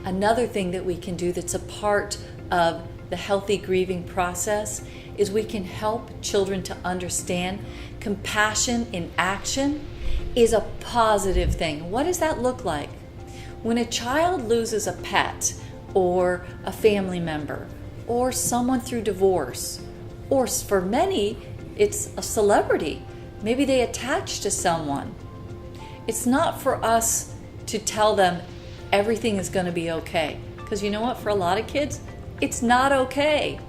Another thing that we can do that's a part of the healthy grieving process is we can help children to understand compassion in action is a positive thing. What does that look like? When a child loses a pet or a family member or someone through divorce, or for many, it's a celebrity. Maybe they attach to someone. It's not for us to tell them everything is going to be okay. Because you know what? For a lot of kids, it's not okay.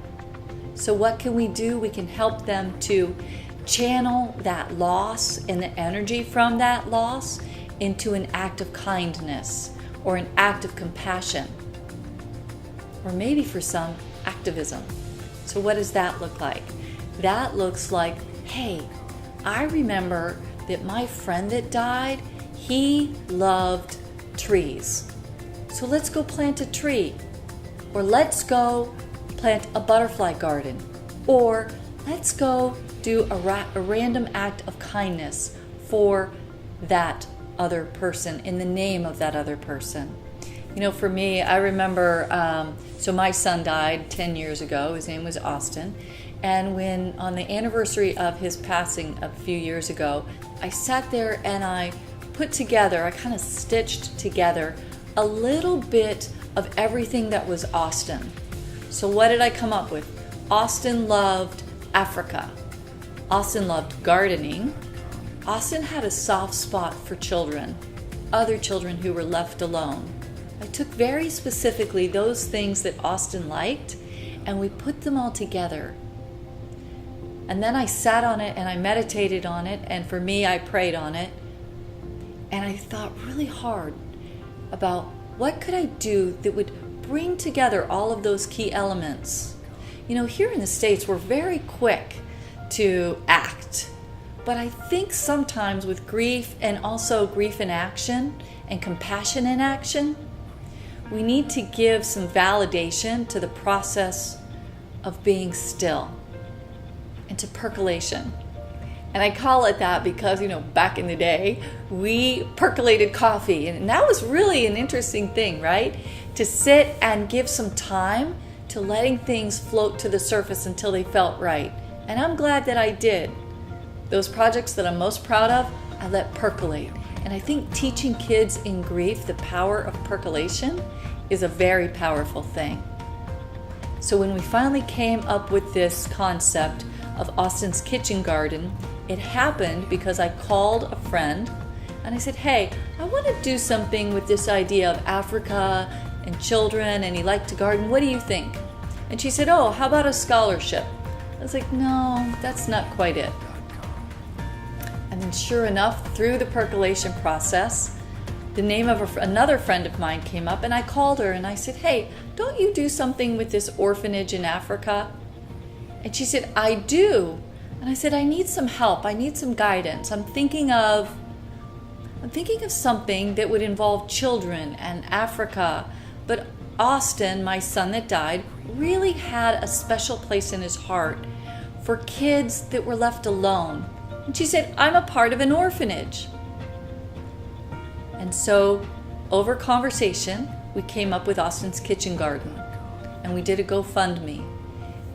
So what can we do? We can help them to channel that loss and the energy from that loss into an act of kindness or an act of compassion, or maybe for some, activism. So what does that look like? That looks like, hey, I remember that my friend that died, he loved trees. So let's go plant a tree, or let's go plant a butterfly garden, or let's go do a random act of kindness for that other person in the name of that other person. You know, for me, I remember, so my son died 10 years ago. His name was Austin. And when on the anniversary of his passing a few years ago, I sat there and I kind of stitched together a little bit of everything that was Austin. So what did I come up with? Austin loved Africa. Austin loved gardening. Austin had a soft spot for children, other children who were left alone. I took very specifically those things that Austin liked and we put them all together. And then I sat on it and I meditated on it, and for me, I prayed on it. And I thought really hard about what could I do that would bring together all of those key elements. You know, here in the States, we're very quick to act. But I think sometimes with grief, and also grief in action and compassion in action, we need to give some validation to the process of being still and to percolation. And I call it that because, you know, back in the day, we percolated coffee. And that was really an interesting thing, right? To sit and give some time to letting things float to the surface until they felt right. And I'm glad that I did. Those projects that I'm most proud of, I let percolate. And I think teaching kids in grief the power of percolation is a very powerful thing. So when we finally came up with this concept of Austin's kitchen garden, it happened because I called a friend and I said, hey, I want to do something with this idea of Africa and children, and he liked to garden. What do you think? And she said, oh, how about a scholarship? I was like, no, that's not quite it. And then sure enough, through the percolation process, the name of another friend of mine came up, and I called her and I said, hey, don't you do something with this orphanage in Africa? And she said, I do. And I said, I need some help. I need some guidance. I'm thinking of something that would involve children and Africa. But Austin, my son that died, really had a special place in his heart for kids that were left alone. And she said, I'm a part of an orphanage. And so, over conversation, we came up with Austin's Kitchen Garden. And we did a GoFundMe.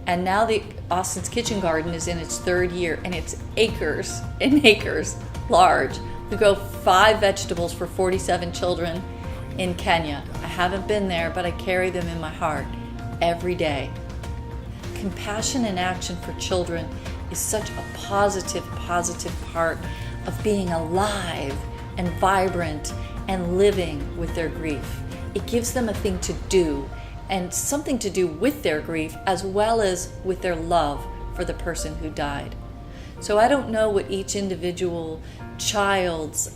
And now the Austin's Kitchen Garden is in its third year, and it's acres and acres large. We grow 5 vegetables for 47 children in Kenya. I haven't been there, but I carry them in my heart every day. Compassion and action for children is such a positive part of being alive and vibrant and living with their grief. It gives them a thing to do, and something to do with their grief as well as with their love for the person who died. So I don't know what each individual child's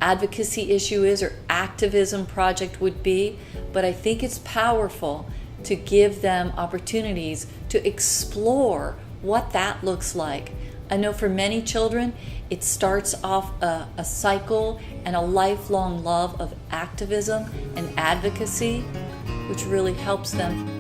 advocacy issue is or activism project would be, but I think it's powerful to give them opportunities to explore what that looks like. I know for many children, it starts off a cycle and a lifelong love of activism and advocacy, which really helps them